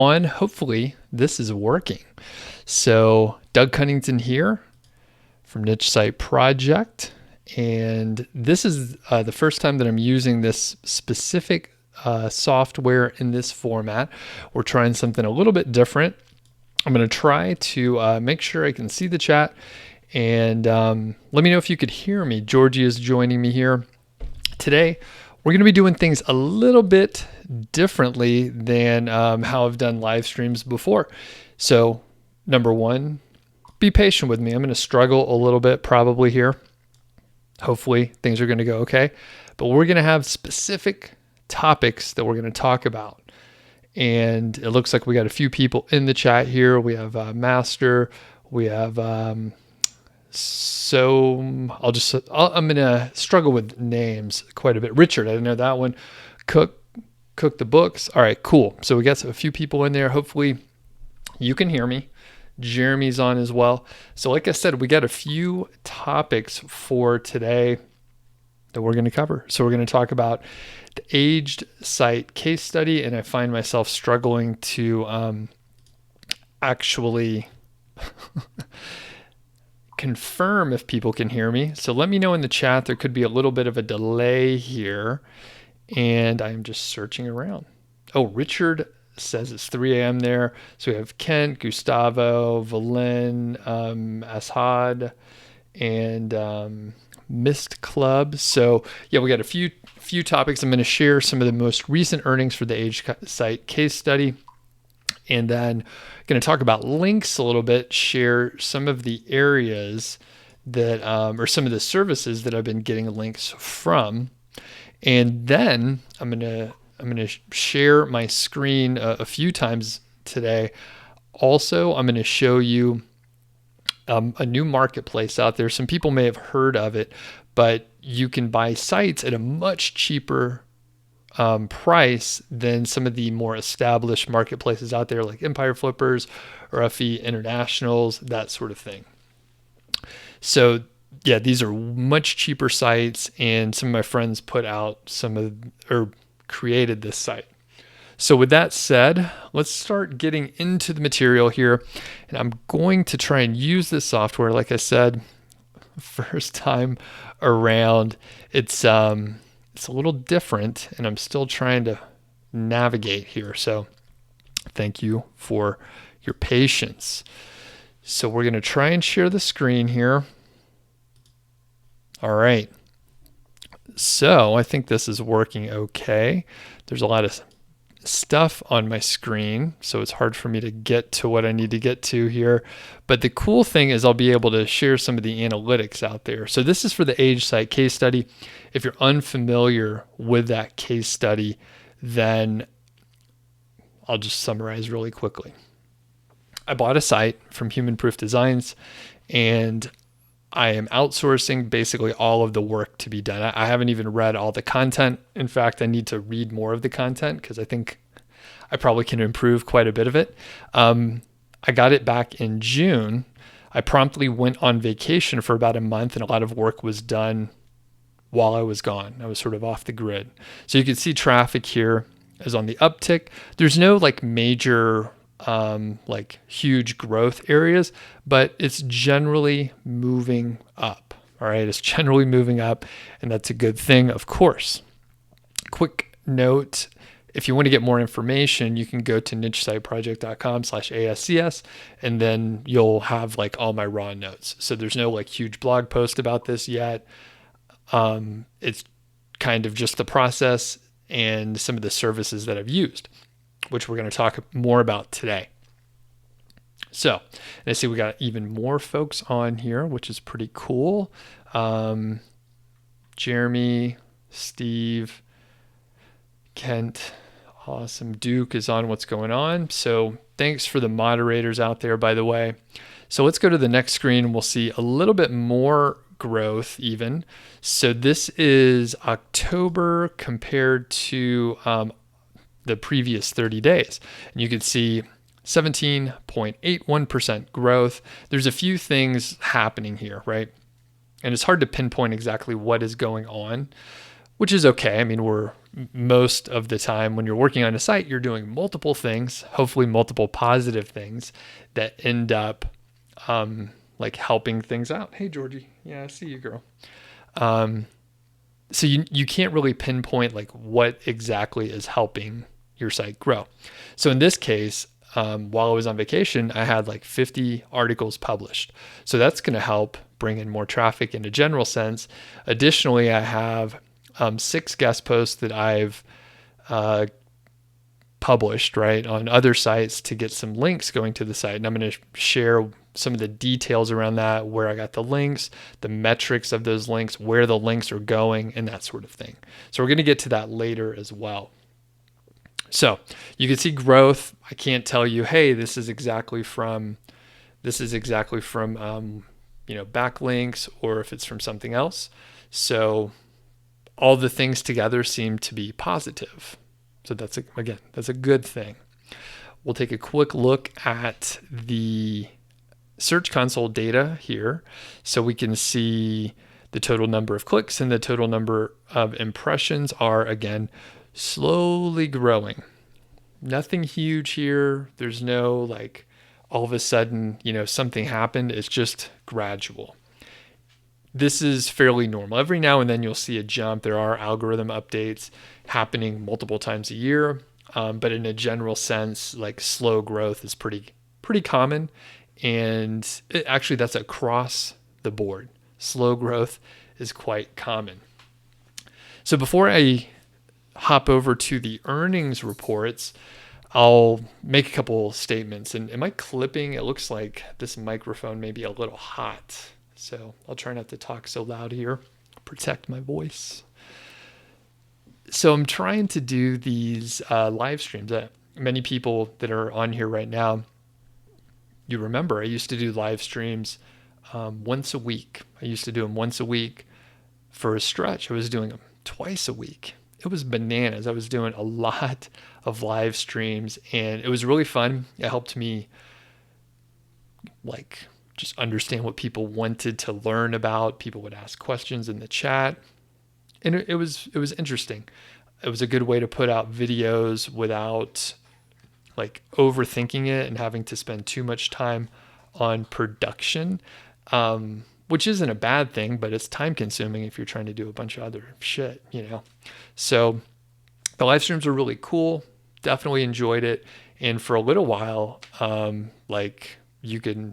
On. Hopefully this is working. So Doug Cunnington here from Niche Site Project. And this is the first time that I'm using this specific software in this format. We're trying something a little bit different. I'm going to try to make sure I can see the chat. And let me know if you could hear me. Georgie is joining me here. Today, we're going to be doing things a little bit differently than how I've done live streams before. So, number one, be patient with me. I'm going to struggle a little bit probably here. Hopefully, things are going to go okay. But we're going to have specific topics that we're going to talk about. And it looks like we got a few people in the chat here. We have Master. We have... So I'm going to struggle with names quite a bit. Richard, I didn't know that one. Cook the books. All right, cool. So we got a few people in there. Hopefully you can hear me. Jeremy's on as well. So like I said, we got a few topics for today that we're going to cover. So we're going to talk about the aged site case study, and I find myself struggling to actually confirm if people can hear me. So let me know in the chat. There could be a little bit of a delay here, and I'm just searching around. Oh, Richard says it's 3 a.m. there. So we have Kent, Gustavo, Valen, Ashad, and Mist Club. So yeah, we got a few topics. I'm going to share some of the most recent earnings for the age site case study. And then going to talk about links a little bit, share some of the areas that, or some of the services that I've been getting links from. And then I'm going to share my screen a few times today. Also, I'm going to show you a new marketplace out there. Some people may have heard of it, but you can buy sites at a much cheaper price than some of the more established marketplaces out there, like Empire Flippers or FE Internationals, that sort of thing. So yeah, these are much cheaper sites, and some of my friends put out created this site. So with that said, let's start getting into the material here, and I'm going to try and use this software. Like I said, first time around, it's a little different, and I'm still trying to navigate here. So thank you for your patience. So we're going to try and share the screen here. All right. So I think this is working okay. There's a lot of stuff on my screen, so it's hard for me to get to what I need to get to here. But the cool thing is I'll be able to share some of the analytics out there. So this is for the age site case study. If you're unfamiliar with that case study, then I'll just summarize really quickly. I bought a site from Human Proof Designs, and I am outsourcing basically all of the work to be done. I haven't even read all the content. In fact, I need to read more of the content because I think I probably can improve quite a bit of it. I got it back in June. I promptly went on vacation for about a month, and a lot of work was done while I was gone. I was sort of off the grid. So you can see traffic here is on the uptick. There's no like major like huge growth areas, but it's generally moving up. All right, it's generally moving up, and that's a good thing, of course. Quick note, if you want to get more information, you can go to nichesiteproject.com/ASCS, and then you'll have like all my raw notes. So there's no like huge blog post about this yet. It's kind of just the process and some of the services that I've used, which we're going to talk more about today. So, and I see we got even more folks on here, which is pretty cool. Jeremy, Steve, Kent, awesome. Duke is on what's going on. So thanks for the moderators out there, by the way. So let's go to the next screen, and we'll see a little bit more growth even. So this is October compared to the previous 30 days. And you can see 17.81% growth. There's a few things happening here, right? And it's hard to pinpoint exactly what is going on. which is okay. I mean, most of the time when you're working on a site, you're doing multiple things, hopefully multiple positive things that end up like helping things out. Hey, Georgie. Yeah, I see you, girl. So you can't really pinpoint like what exactly is helping your site grow. So in this case, while I was on vacation, I had like 50 articles published. So that's going to help bring in more traffic in a general sense. Additionally, I have 6 guest posts that I've published, right, on other sites to get some links going to the site. And I'm going to share some of the details around that, where I got the links, the metrics of those links, where the links are going, and that sort of thing. So we're going to get to that later as well. So you can see growth. I can't tell you, hey, this is exactly from backlinks, or if it's from something else. So all the things together seem to be positive. So that's a good thing. We'll take a quick look at the Search Console data here, so we can see the total number of clicks and the total number of impressions are, again, slowly growing. Nothing huge here. There's no like all of a sudden, something happened. It's just gradual. This is fairly normal. Every now and then you'll see a jump. There are algorithm updates happening multiple times a year, but in a general sense, like slow growth is pretty common. And actually, that's across the board. Slow growth is quite common. So before I hop over to the earnings reports, I'll make a couple statements. And am I clipping? It looks like this microphone may be a little hot. So I'll try not to talk so loud here, protect my voice. So I'm trying to do these live streams. Many people that are on here right now, you remember I used to do live streams once a week. I used to do them once a week for a stretch. I was doing them twice a week. It was bananas. I was doing a lot of live streams, and it was really fun. It helped me like just understand what people wanted to learn about. People would ask questions in the chat, and it was interesting. It was a good way to put out videos without like overthinking it and having to spend too much time on production, which isn't a bad thing, but it's time consuming if you're trying to do a bunch of other shit, So the live streams were really cool. Definitely enjoyed it. And for a little while, like you could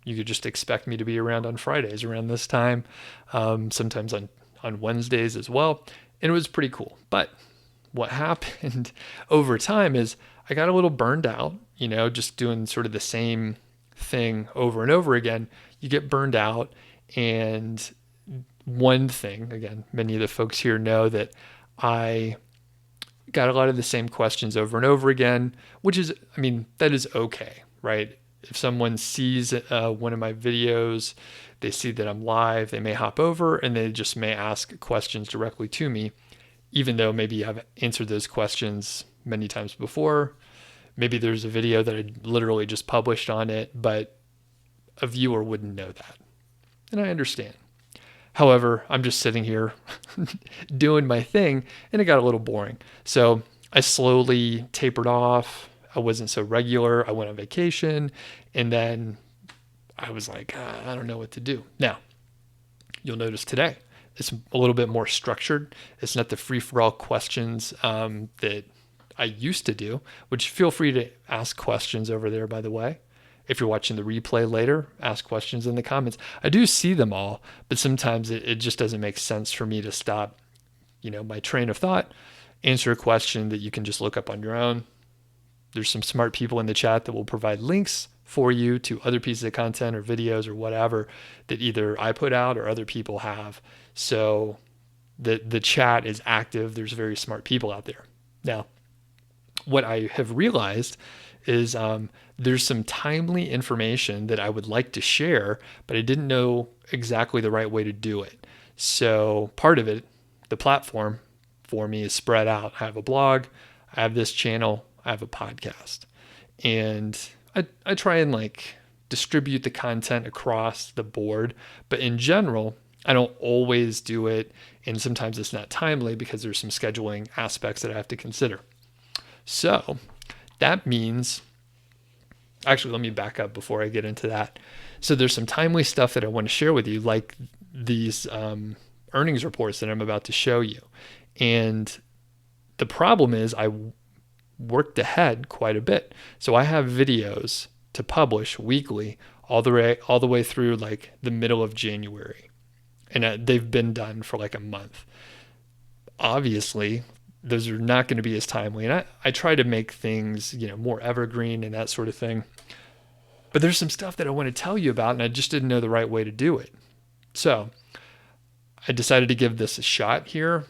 just expect me to be around on Fridays around this time, sometimes on Wednesdays as well. And it was pretty cool. But what happened over time is I got a little burned out, just doing sort of the same thing over and over again. You get burned out. And one thing, again, many of the folks here know that I got a lot of the same questions over and over again, which is, that is okay, right? If someone sees one of my videos, they see that I'm live, they may hop over and they just may ask questions directly to me, even though maybe I've answered those questions many times before. Maybe there's a video that I literally just published on it, but a viewer wouldn't know that. And I understand. However, I'm just sitting here doing my thing, and it got a little boring. So I slowly tapered off. I wasn't so regular. I went on vacation, and then I was like, I don't know what to do. Now, you'll notice today, it's a little bit more structured. It's not the free-for-all questions that I used to do, which feel free to ask questions over there, by the way. If you're watching the replay later, ask questions in the comments. I do see them all, but sometimes it just doesn't make sense for me to stop, my train of thought, answer a question that you can just look up on your own. There's some smart people in the chat that will provide links for you to other pieces of content or videos or whatever that either I put out or other people have. So the chat is active. There's very smart people out there. Now, what I have realized is there's some timely information that I would like to share, but I didn't know exactly the right way to do it. So part of it, the platform for me is spread out. I have a blog, I have this channel, I have a podcast. And I try and distribute the content across the board. But in general, I don't always do it, and sometimes it's not timely because there's some scheduling aspects that I have to consider. So that means, actually, let me back up before I get into that. So there's some timely stuff that I want to share with you, like these earnings reports that I'm about to show you. And the problem is I worked ahead quite a bit. So I have videos to publish weekly all the way through like the middle of January. And they've been done for like a month. Obviously, those are not going to be as timely. And I try to make things, more evergreen and that sort of thing. But there's some stuff that I want to tell you about, and I just didn't know the right way to do it. So I decided to give this a shot here.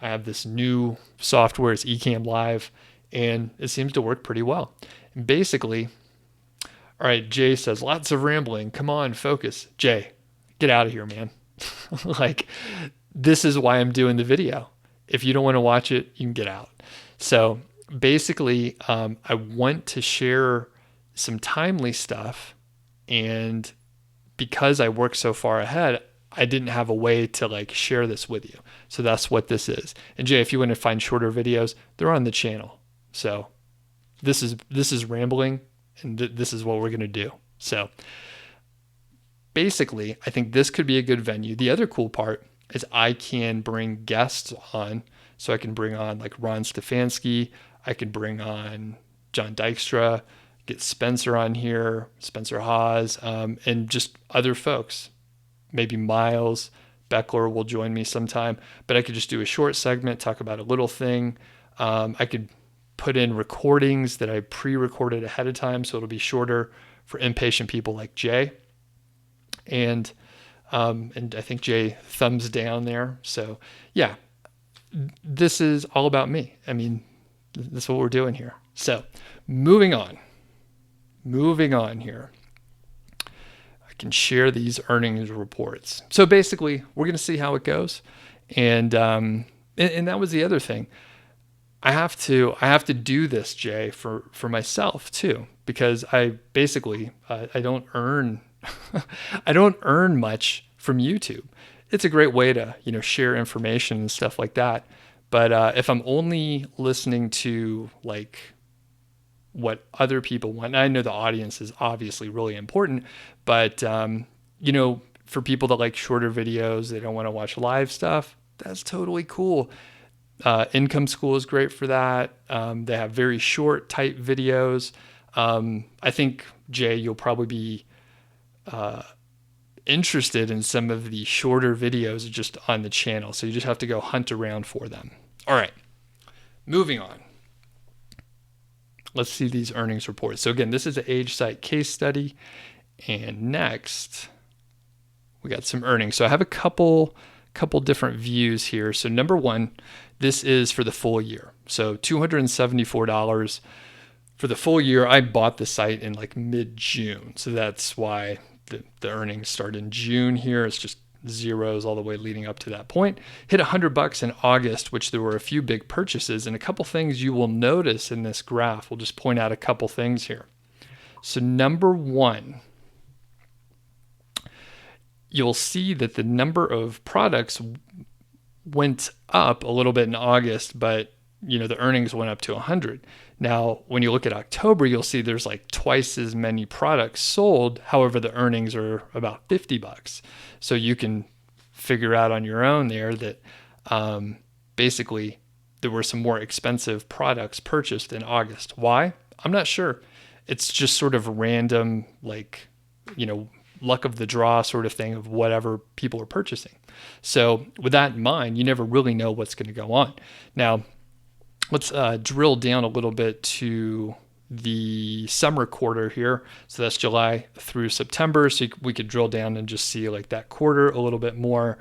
I have this new software, it's Ecamm Live, and it seems to work pretty well. And basically, all right, Jay says, lots of rambling. Come on, focus. Jay, get out of here, man. Like, this is why I'm doing the video. If you don't want to watch it, you can get out. So basically, I want to share some timely stuff. And because I worked so far ahead, I didn't have a way to like share this with you. So that's what this is. And Jay, if you want to find shorter videos, they're on the channel. So this is rambling, and this is what we're going to do. So basically, I think this could be a good venue. The other cool part is I can bring guests on. So I can bring on like Ron Stefanski. I can bring on John Dykstra, get Spencer on here, Spencer Haas, and just other folks. Maybe Miles Beckler will join me sometime, but I could just do a short segment, talk about a little thing. I could put in recordings that I pre-recorded ahead of time, so it'll be shorter for impatient people like Jay. And I think Jay thumbs down there. So yeah, this is all about me. I mean, that's what we're doing here. So moving on here. I can share these earnings reports. So basically, we're going to see how it goes. And that was the other thing. I have to do this, Jay, for myself too, because I basically I don't earn I don't earn much from YouTube. It's a great way to share information and stuff like that. But if I'm only listening to like what other people want, and I know the audience is obviously really important, but for people that like shorter videos, they don't want to watch live stuff. That's totally cool. Income School is great for that. They have very short, tight videos. I think, Jay, you'll probably be interested in some of the shorter videos just on the channel. So you just have to go hunt around for them. All right, moving on. Let's see these earnings reports. So again, this is an AgeSite case study. And next, we got some earnings. So I have a couple different views here. So number one, this is for the full year. So $274 for the full year. I bought the site in like mid-June. So that's why the earnings start in June here. It's just zeros all the way leading up to that point. Hit $100 in August, which there were a few big purchases, and a couple things you will notice in this graph. We'll just point out a couple things here. So number one, you'll see that the number of products went up a little bit in August, but the earnings went up to 100. Now, when you look at October, you'll see there's like twice as many products sold. However, the earnings are about $50. So you can figure out on your own there that basically there were some more expensive products purchased in August. Why? I'm not sure. It's just sort of random, like, luck of the draw sort of thing of whatever people are purchasing. So with that in mind, you never really know what's going to go on. Now, let's drill down a little bit to the summer quarter here. So that's July through September. So we could drill down and just see like that quarter a little bit more.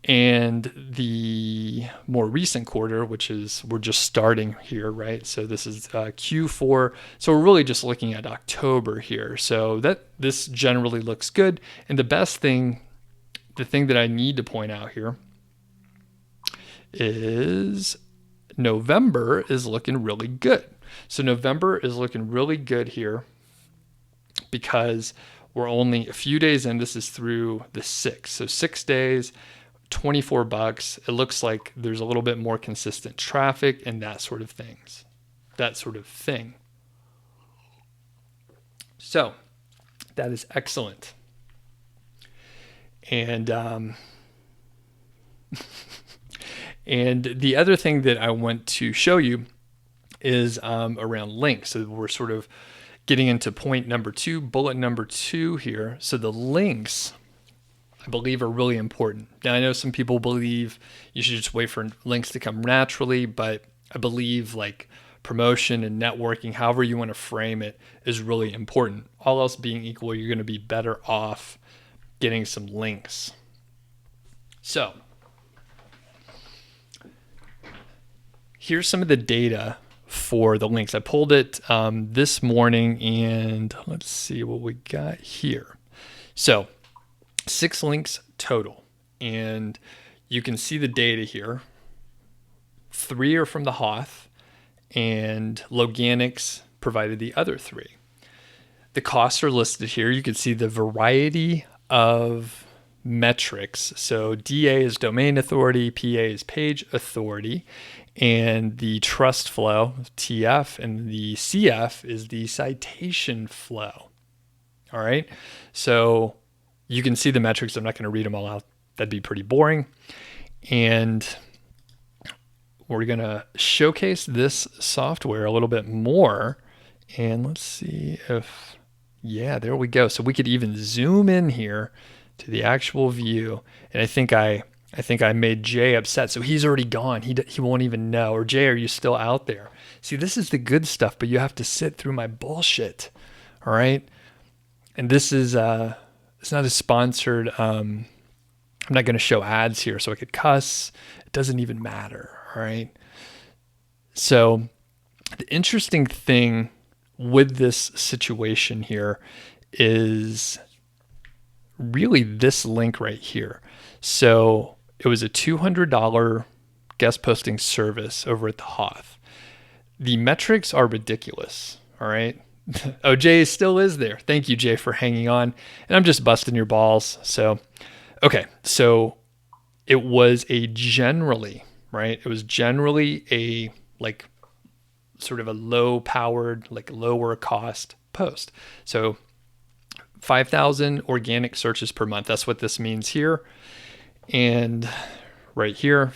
And the more recent quarter, which is, we're just starting here, right? So this is Q4. So we're really just looking at October here. So this generally looks good. And the thing that I need to point out here is November is looking really good. So November is looking really good here because We're only a few days in. This is through the 6th. So 6 days, $24. It looks like there's a little bit more consistent traffic and that sort of things. That sort of thing. So that is excellent. And and the other thing that I want to show you is around links. So we're sort of getting into point number 2, bullet number 2 here. So the links, I believe, are really important. Now, I know some people believe you should just wait for links to come naturally, but I believe like promotion and networking, however you want to frame it, is really important. All else being equal, you're going to be better off getting some links. So here's some of the data for the links. I pulled it this morning, and let's see what we got here. So 6 links total, and you can see the data here. 3 are from the Hoth, and Loganix provided the other 3. The costs are listed here. You can see the variety of metrics. So DA is domain authority, PA is page authority, and the trust flow, TF, and the CF is the citation flow. All right. So you can see the metrics. I'm not going to read them all out. That'd be pretty boring. And we're going to showcase this software a little bit more. And let's see if, yeah, there we go. So we could even zoom in here to the actual view. And I think I made Jay upset. So he's already gone. He won't even know. Or Jay, are you still out there? See, this is the good stuff, but you have to sit through my bullshit. All right. And this is, it's not a sponsored, I'm not going to show ads here, so I could cuss. It doesn't even matter. All right. So the interesting thing with this situation here is really this link right here. So it was a $200 guest posting service over at the Hoth. The metrics are ridiculous. All right. Oh, Jay still is there. Thank you, Jay, for hanging on. And I'm just busting your balls. So, okay. So it was a generally, right? It was generally a like sort of a low powered, like lower cost post. So 5,000 organic searches per month. That's what this means here. And right here.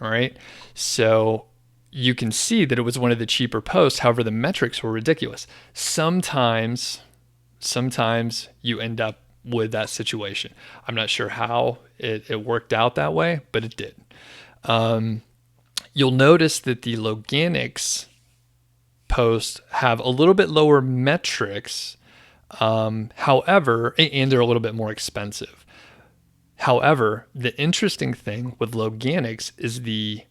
All right. So you can see that it was one of the cheaper posts. However, the metrics were ridiculous. Sometimes you end up with that situation. I'm not sure how it worked out that way, but it did. You'll notice that the Loganix posts have a little bit lower metrics. However, and they're a little bit more expensive. However, the interesting thing with Loganix is the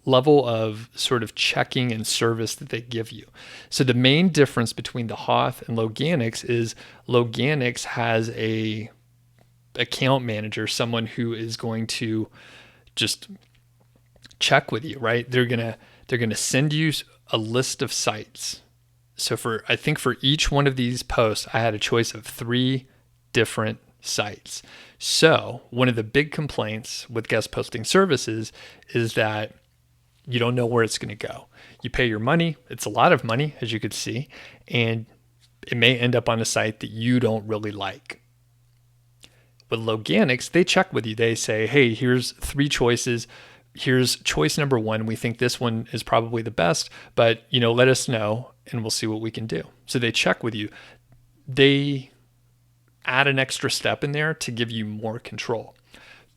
level of sort of checking and service that they give you. So the main difference between the Hoth and Loganix is Loganix has a account manager, someone who is going to just check with you, right? They're gonna send you a list of sites. So I think for each one of these posts, I had a choice of 3 different sites. So one of the big complaints with guest posting services is that you don't know where it's going to go. You pay your money. It's a lot of money, as you could see, and it may end up on a site that you don't really like. With Loganix, they check with you. They say, hey, here's 3 choices. Here's choice number 1. We think this one is probably the best, but let us know and we'll see what we can do. So they check with you. They add an extra step in there to give you more control.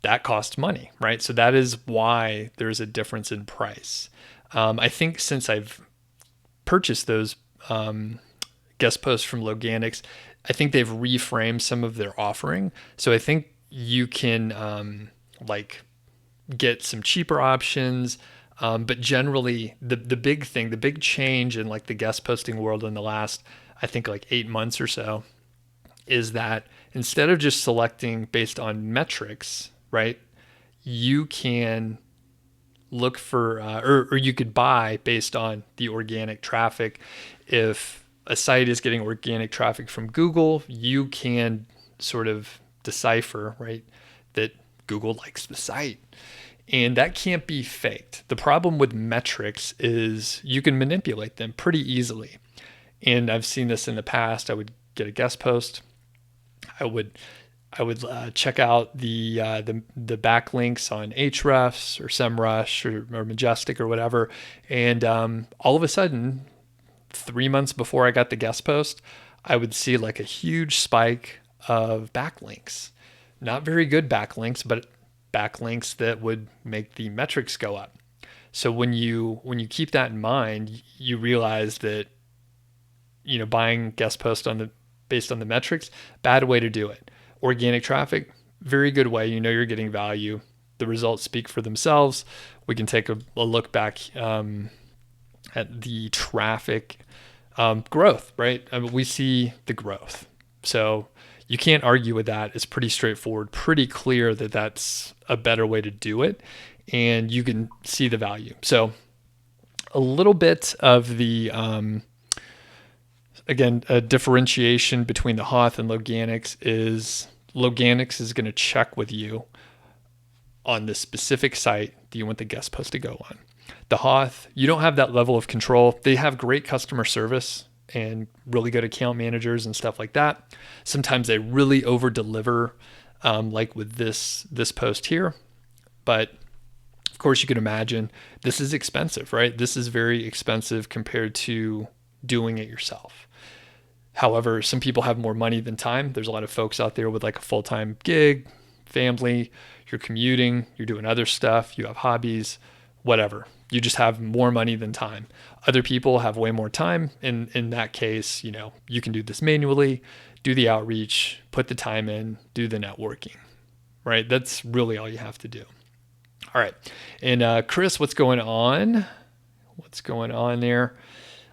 That costs money, right? So that is why there's a difference in price. I think since I've purchased those guest posts from Loganix, I think they've reframed some of their offering. So I think you can get some cheaper options. But generally, the big change in like the guest posting world in the last, I think 8 months or so, is that instead of just selecting based on metrics, right, you can look for, or you could buy based on the organic traffic. If a site is getting organic traffic from Google, you can sort of decipher, right, that Google likes the site. And that can't be faked. The problem with metrics is you can manipulate them pretty easily. And I've seen this in the past. I would get a guest post. I would check out the backlinks on Ahrefs or SEMrush or Majestic or whatever, and all of a sudden, 3 months before I got the guest post, I would see like a huge spike of backlinks. Not very good backlinks, but backlinks that would make the metrics go up. So when you keep that in mind, you realize that buying guest posts based on the metrics, bad way to do it. Organic traffic, very good way. You're getting value. The results speak for themselves. We can take a look back at the traffic growth, right? I mean, we see the growth. So you can't argue with that. It's pretty straightforward, pretty clear that that's a better way to do it. And you can see the value. So a little bit of the, again, a differentiation between the Hoth and Loganix is going to check with you on the specific site that you want the guest post to go on. The Hoth, you don't have that level of control. They have great customer service and really good account managers and stuff like that. Sometimes they really over deliver, like with this post here. But of course, you can imagine this is expensive, right? This is very expensive compared to doing it yourself. However, some people have more money than time. There's a lot of folks out there with like a full-time gig, family, you're commuting, you're doing other stuff, you have hobbies, whatever. You just have more money than time. Other people have way more time. In that case, you can do this manually, do the outreach, put the time in, do the networking, right? That's really all you have to do. All right. And Chris, what's going on? What's going on there?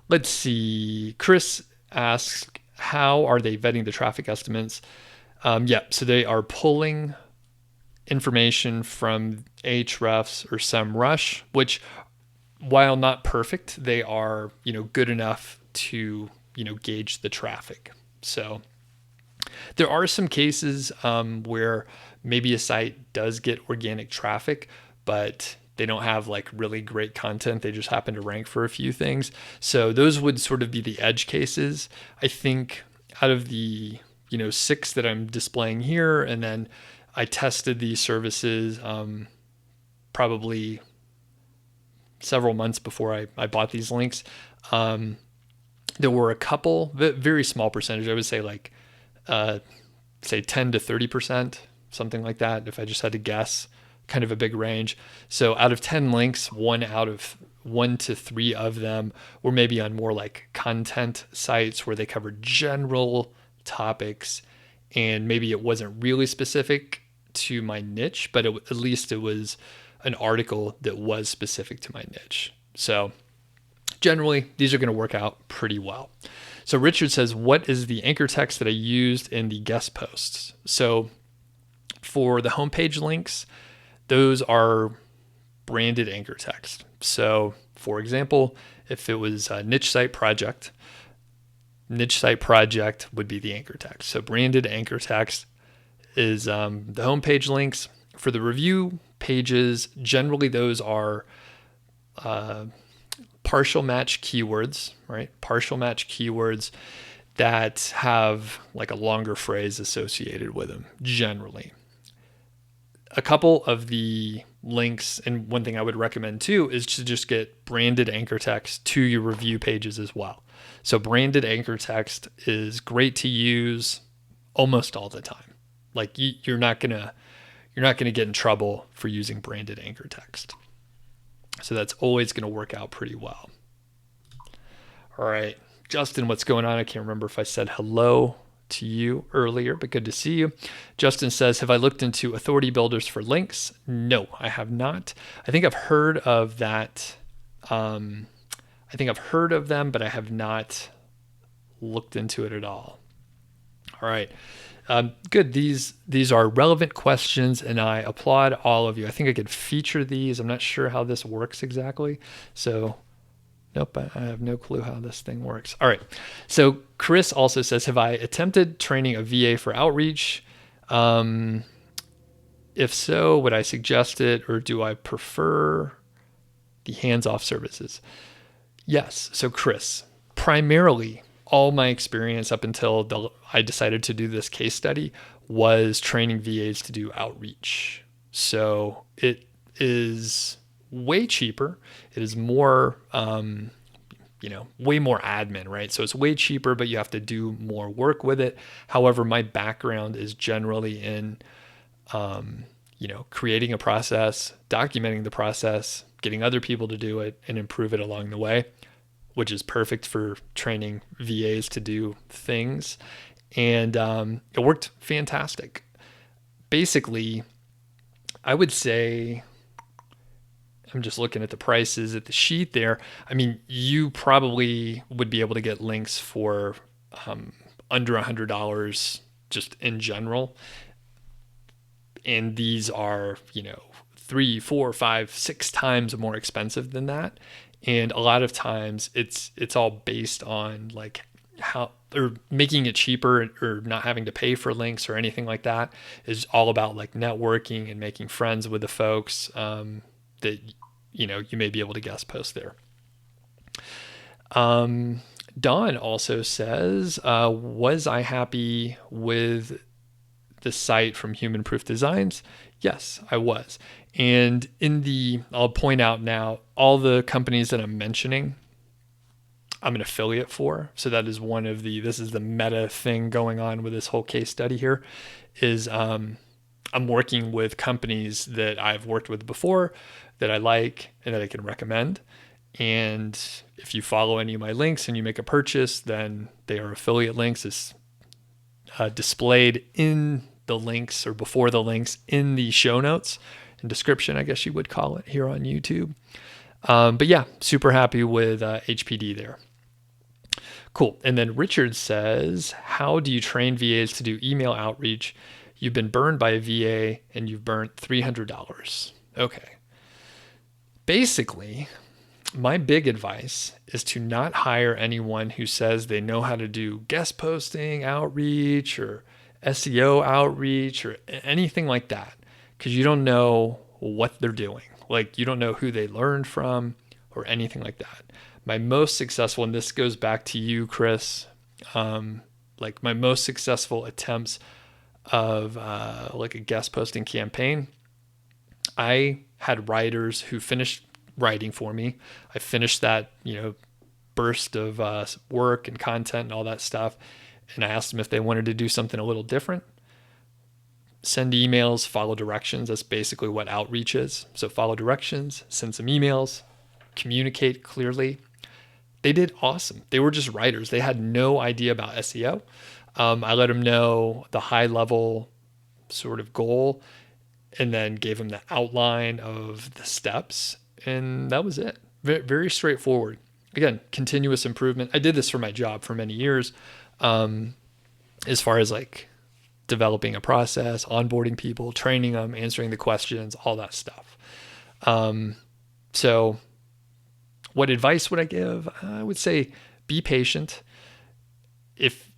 Let's see. Chris asks, how are they vetting the traffic estimates? So they are pulling information from Ahrefs or SEMrush, which, while not perfect, they are good enough to gauge the traffic. So there are some cases where maybe a site does get organic traffic, but they don't have like really great content. They just happen to rank for a few things. So those would sort of be the edge cases. I think out of the 6 that I'm displaying here, and then I tested these services probably several months before I bought these links. There were a couple, very small percentage. I would say like say 10 to 30%, something like that. If I just had to guess, kind of a big range. So out of 10 links, 1 to 3 of them were maybe on more like content sites where they covered general topics, and maybe it wasn't really specific to my niche, but at least it was an article that was specific to my niche. So generally, these are going to work out pretty well. So Richard says, what is the anchor text that I used in the guest posts? So for the homepage links, those are branded anchor text. So for example, if it was a niche site project would be the anchor text. So branded anchor text is the homepage links. For the review pages, generally those are partial match keywords, right? Partial match keywords that have like a longer phrase associated with them, generally. A couple of the links, and one thing I would recommend too, is to just get branded anchor text to your review pages as well. So branded anchor text is great to use almost all the time. Like you're not gonna get in trouble for using branded anchor text. So that's always gonna work out pretty well. All right, Justin, what's going on? I can't remember if I said hello to you earlier, but good to see you. Justin says, have I looked into authority builders for links? No, I have not. I think I've heard of that. I think I've heard of them, but I have not looked into it at all. All right. Good. These are relevant questions, and I applaud all of you. I think I could feature these. I'm not sure how this works exactly. So Nope, I have no clue how this thing works. All right. So Chris also says, have I attempted training a VA for outreach? If so, would I suggest it, or do I prefer the hands-off services? Yes. So Chris, primarily all my experience up until I decided to do this case study was training VAs to do outreach. So it is way cheaper. It is more, way more admin, right? So it's way cheaper, but you have to do more work with it. However, my background is generally in, creating a process, documenting the process, getting other people to do it, and improve it along the way, which is perfect for training VAs to do things. And it worked fantastic. Basically, I would say, I'm just looking at the prices at the sheet there. I mean, you probably would be able to get links for under $100 just in general. And these are, 3, 4, 5, 6 times more expensive than that. And a lot of times it's all based on like how, or making it cheaper, or not having to pay for links or anything like that, is all about like networking and making friends with the folks that you may be able to guest post there. Don also says, was I happy with the site from Human Proof Designs? Yes, I was. And I'll point out now, all the companies that I'm mentioning, I'm an affiliate for. So that is this is the meta thing going on with this whole case study here, is I'm working with companies that I've worked with before, that I like, and that I can recommend. And if you follow any of my links and you make a purchase, then they are affiliate links. It's displayed in the links, or before the links in the show notes and description, I guess you would call it, here on YouTube. But yeah, super happy with HPD there. Cool. And then Richard says, how do you train VAs to do email outreach? You've been burned by a VA and you've burnt $300. Okay. Basically, my big advice is to not hire anyone who says they know how to do guest posting outreach or SEO outreach or anything like that, because you don't know what they're doing. Like, you don't know who they learned from or anything like that. My most successful, and this goes back to you, Chris, like my most successful attempts of like a guest posting campaign, I had writers who finished writing for me. I finished that, burst of work and content and all that stuff. And I asked them if they wanted to do something a little different. Send emails, follow directions. That's basically what outreach is. So follow directions, send some emails, communicate clearly. They did awesome. They were just writers. They had no idea about SEO. I let them know the high level sort of goal, and then gave them the outline of the steps. And that was it. Very, very straightforward. Again, continuous improvement. I did this for my job for many years. As far as like developing a process, onboarding people, training them, answering the questions, all that stuff. So what advice would I give? I would say be patient. If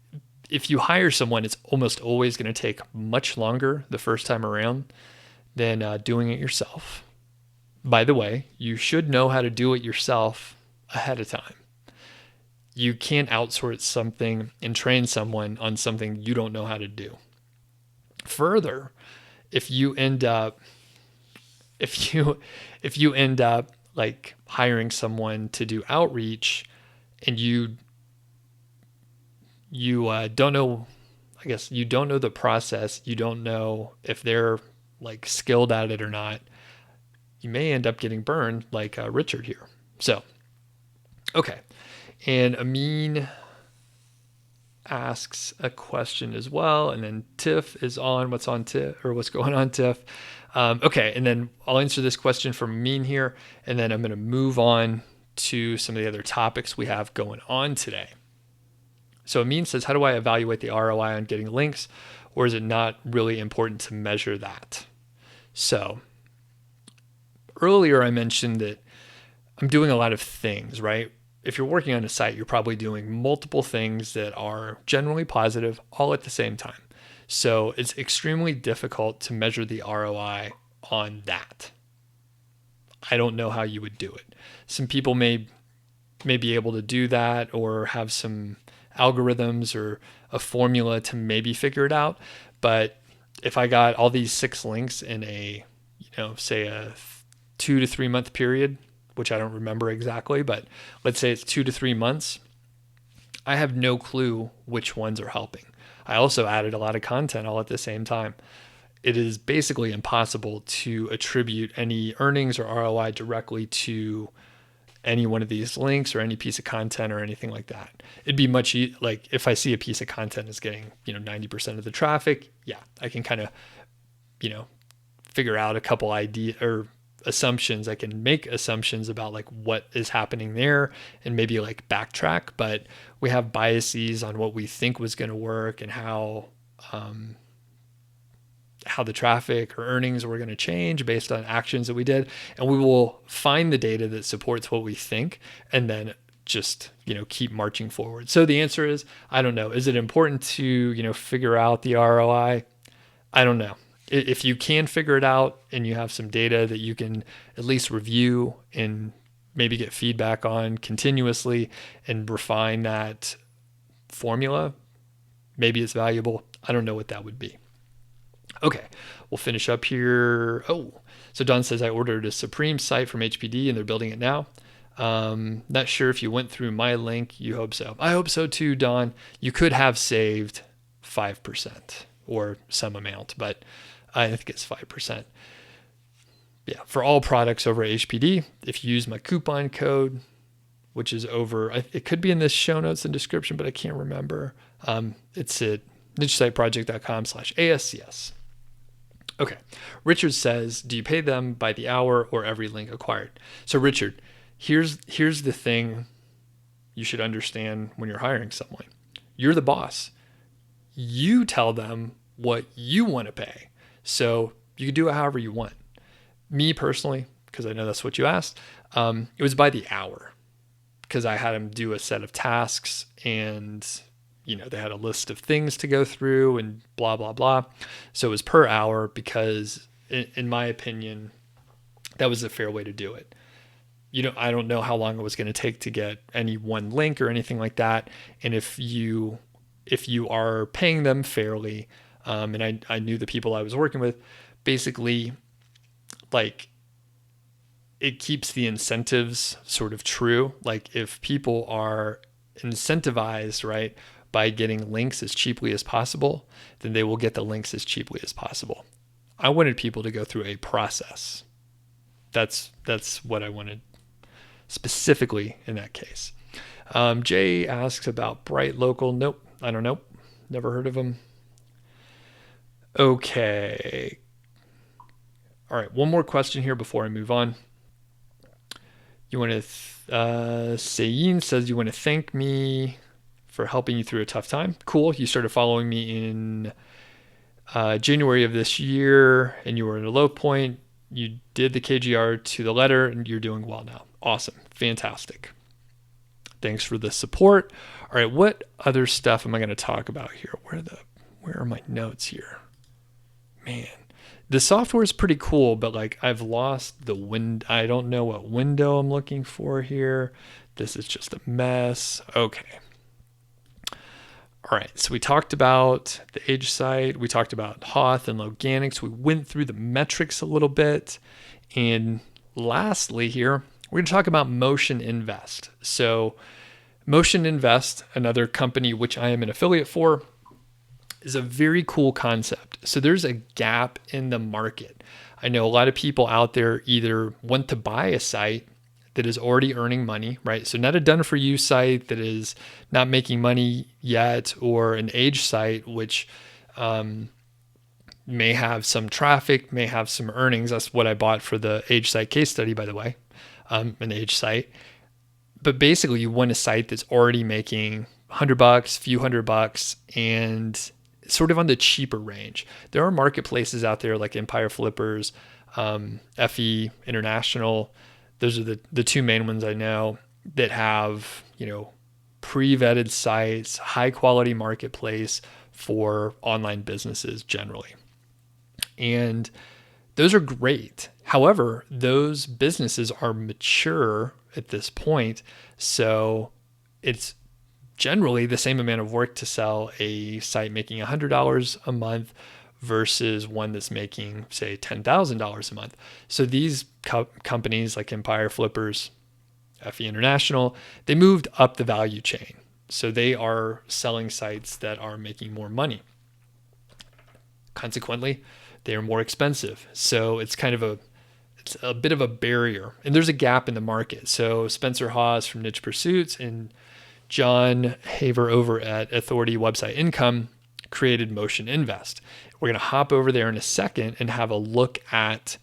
you hire someone, it's almost always going to take much longer the first time around than doing it yourself. By the way, you should know how to do it yourself ahead of time. You can't outsource something and train someone on something you don't know how to do. Further, if you end up like hiring someone to do outreach and you don't know, I guess you don't know the process, you don't know if they're like skilled at it or not, you may end up getting burned like Richard here. So, okay. And Amin asks a question as well. And then Tiff is on. What's going on, Tiff? Okay. And then I'll answer this question from Amin here. And then I'm going to move on to some of the other topics we have going on today. So Amin says, how do I evaluate the ROI on getting links? Or is it not really important to measure that? So earlier I mentioned that I'm doing a lot of things, right? if you're working on a site, you're probably doing multiple things that are generally positive all at the same time. So it's extremely difficult to measure the ROI on that. I don't know how you would do it. Some people may be able to do that or have some algorithms or a formula to maybe figure it out. But if I got all these 6 links in a, say a 2 to 3 month period, which I don't remember exactly, but let's say it's 2 to 3 months, I have no clue which ones are helping. I also added a lot of content all at the same time. It is basically impossible to attribute any earnings or ROI directly to any one of these links or any piece of content or anything like that. It'd be much like if I see a piece of content is getting 90% of the traffic, yeah, I can kind of figure out a couple idea or assumptions. I can make assumptions about like what is happening there and maybe like backtrack, but we have biases on what we think was going to work and how the traffic or earnings were going to change based on actions that we did. And we will find the data that supports what we think and then just, keep marching forward. So the answer is, I don't know. Is it important to, figure out the ROI? I don't know. If you can figure it out and you have some data that you can at least review and maybe get feedback on continuously and refine that formula, maybe it's valuable. I don't know what that would be. Okay, we'll finish up here. Oh, so Don says, I ordered a Supreme site from HPD and they're building it now. Not sure if you went through my link. You hope so. I hope so too, Don. You could have saved 5% or some amount, but I think it's 5%. Yeah, for all products over at HPD, if you use my coupon code, which is over, it could be in this show notes and description, but I can't remember. It's at nichesiteproject.com/ASCS. Okay. Richard says, do you pay them by the hour or every link acquired? So Richard, here's the thing you should understand when you're hiring someone. You're the boss. You tell them what you want to pay. So you can do it however you want. Me personally, because I know that's what you asked, it was by the hour because I had them do a set of tasks and they had a list of things to go through and blah, blah, blah. So it was per hour because in my opinion, that was a fair way to do it. I don't know how long it was going to take to get any one link or anything like that. And if you are paying them fairly, and I knew the people I was working with, basically like it keeps the incentives sort of true. Like if people are incentivized, right, by getting links as cheaply as possible, then they will get the links as cheaply as possible. I wanted people to go through a process. That's what I wanted specifically in that case. Jay asks about Bright Local. Nope, I don't know. Never heard of them. Okay. All right, one more question here before I move on. You want to, Sayin says you want to thank me for helping you through a tough time. Cool. You started following me in January of this year and you were at a low point. You did the KGR to the letter and you're doing well now. Awesome. Fantastic. Thanks for the support. All right. What other stuff am I going to talk about here? Where are my notes here? Man, the software is pretty cool, but like I've lost the window. I don't know what window I'm looking for here. This is just a mess. Okay. All right, so we talked about the age site. We talked about Hoth and Loganix. We went through the metrics a little bit. And lastly here, we're going to talk about Motion Invest. So Motion Invest, another company which I am an affiliate for, is a very cool concept. So there's a gap in the market. I know a lot of people out there either want to buy a site that is already earning money, right? So not a done for you site that is not making money yet, or an age site which may have some traffic, may have some earnings. That's what I bought for the age site case study, by the way, an age site. But basically you want a site that's already making $100, few $100, and sort of on the cheaper range. There are marketplaces out there like Empire Flippers, FE International. Those are the two main ones I know. that have, pre-vetted sites, high quality marketplace for online businesses generally. And those are great. However, those businesses are mature at this point. So it's generally the same amount of work to sell a site making $100 a month versus one that's making, say, $10,000 a month. So these companies like Empire Flippers, FE International, they moved up the value chain. So they are selling sites that are making more money. Consequently, they are more expensive. So it's a bit of a barrier. And there's a gap in the market. So Spencer Hawes from Niche Pursuits and John Haver over at Authority Website Income created Motion Invest. We're going to hop over there in a second and have a look at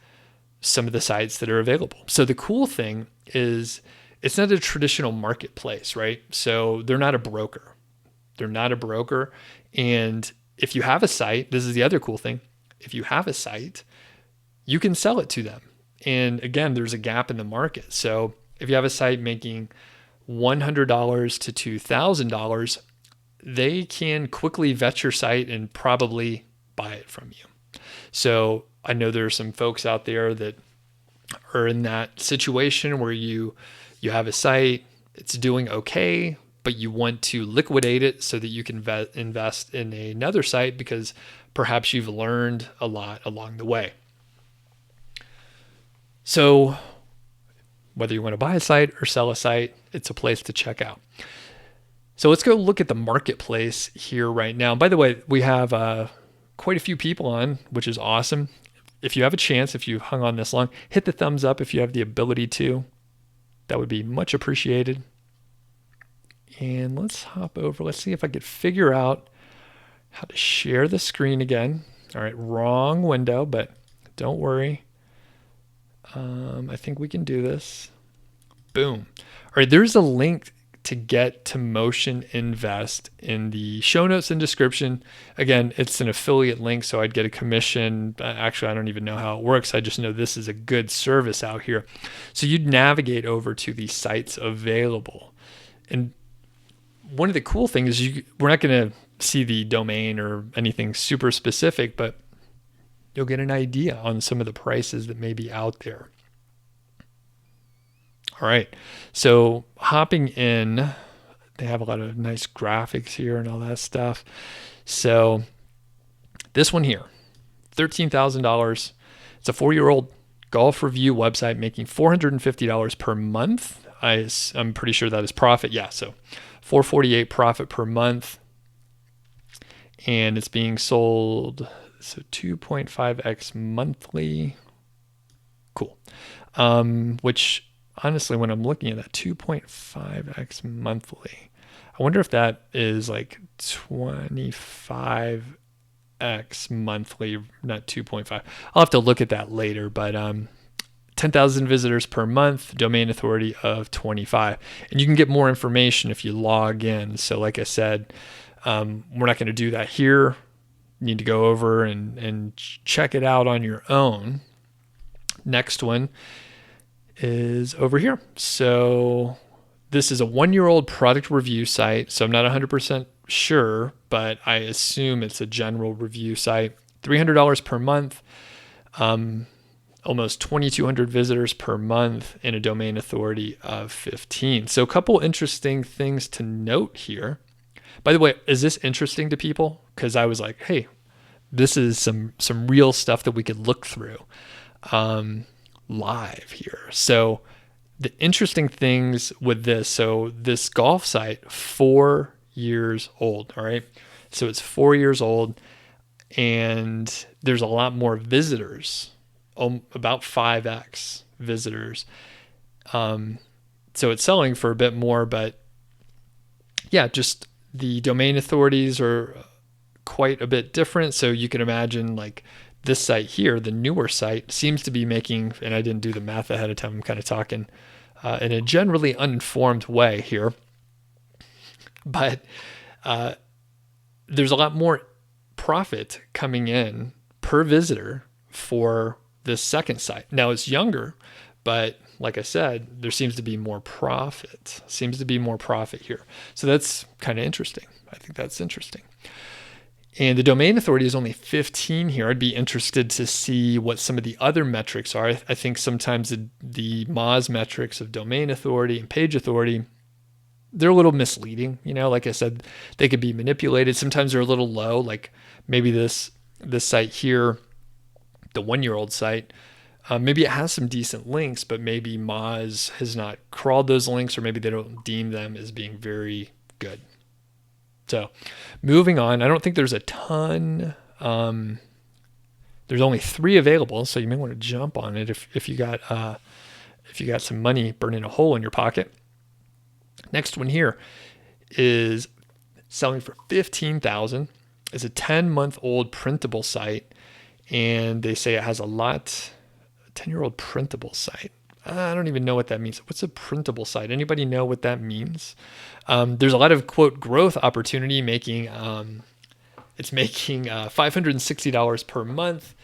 some of the sites that are available. So the cool thing is it's not a traditional marketplace, right? So they're not a broker. And if you have a site, this is the other cool thing. If you have a site, you can sell it to them. And again, there's a gap in the market. So if you have a site making $100 to $2,000, they can quickly vet your site and probably buy it from you. So I know there are some folks out there that are in that situation where you have a site, it's doing okay, but you want to liquidate it so that you can invest in another site because perhaps you've learned a lot along the way. So whether you want to buy a site or sell a site, it's a place to check out. So let's go look at the marketplace here right now. By the way, we have quite a few people on, which is awesome. If you have a chance, if you hung on this long, hit the thumbs up if you have the ability to. That would be much appreciated. And let's hop over. Let's see if I could figure out how to share the screen again. All right, wrong window, but don't worry. I think we can do this. Boom. All right, there's a link to get to Motion Invest in the show notes and description. Again, it's an affiliate link, so I'd get a commission. Actually, I don't even know how it works. I just know this is a good service out here. So you'd navigate over to the sites available. And one of the cool things is we're not going to see the domain or anything super specific, but you'll get an idea on some of the prices that may be out there. All right, so hopping in, they have a lot of nice graphics here and all that stuff. So this one here, $13,000. It's a 4-year-old golf review website making $450 per month. I'm pretty sure that is profit. Yeah, so $448 profit per month. And it's being sold, so 2.5x monthly. Cool. Which honestly, when I'm looking at that 2.5x monthly, I wonder if that is like 25x monthly, not 2.5. I'll have to look at that later, but 10,000 visitors per month, domain authority of 25. And you can get more information if you log in. So like I said, we're not going to do that here. You need to go over and check it out on your own. Next one is over here. So this is a 1-year-old product review site. So I'm not 100% sure, but I assume it's a general review site. $300 per month, almost 2,200 visitors per month, and a domain authority of 15. So a couple interesting things to note here. By the way, is this interesting to people? Because I was like, hey, this is some real stuff that we could look through live here. So the interesting things with this, so this golf site, 4 years old, all right? So it's 4 years old, and there's a lot more visitors, about 5x visitors. So it's selling for a bit more, but yeah, just the domain authorities are quite a bit different. So you can imagine like this site here, the newer site, seems to be making, and I didn't do the math ahead of time, I'm kind of talking in a generally uninformed way here, but there's a lot more profit coming in per visitor for this second site. Now it's younger, but like I said, there seems to be more profit. Here. So that's kind of interesting. I think that's interesting. And the domain authority is only 15 here. I'd be interested to see what some of the other metrics are. I think sometimes the Moz metrics of domain authority and page authority, they're a little misleading. Like I said, they could be manipulated. Sometimes they're a little low. Like maybe this site here, the 1-year-old site, maybe it has some decent links, but maybe Moz has not crawled those links, or maybe they don't deem them as being very good. So moving on, I don't think there's a ton. There's only 3 available, so you may want to jump on it if you got some money burning a hole in your pocket. Next one here is selling for $15,000. It's a 10-month-old printable site, and they say it has a lot. 10-year-old printable site. I don't even know what that means. What's a printable site? Anybody know what that means? There's a lot of, quote, growth opportunity, it's making $560 per month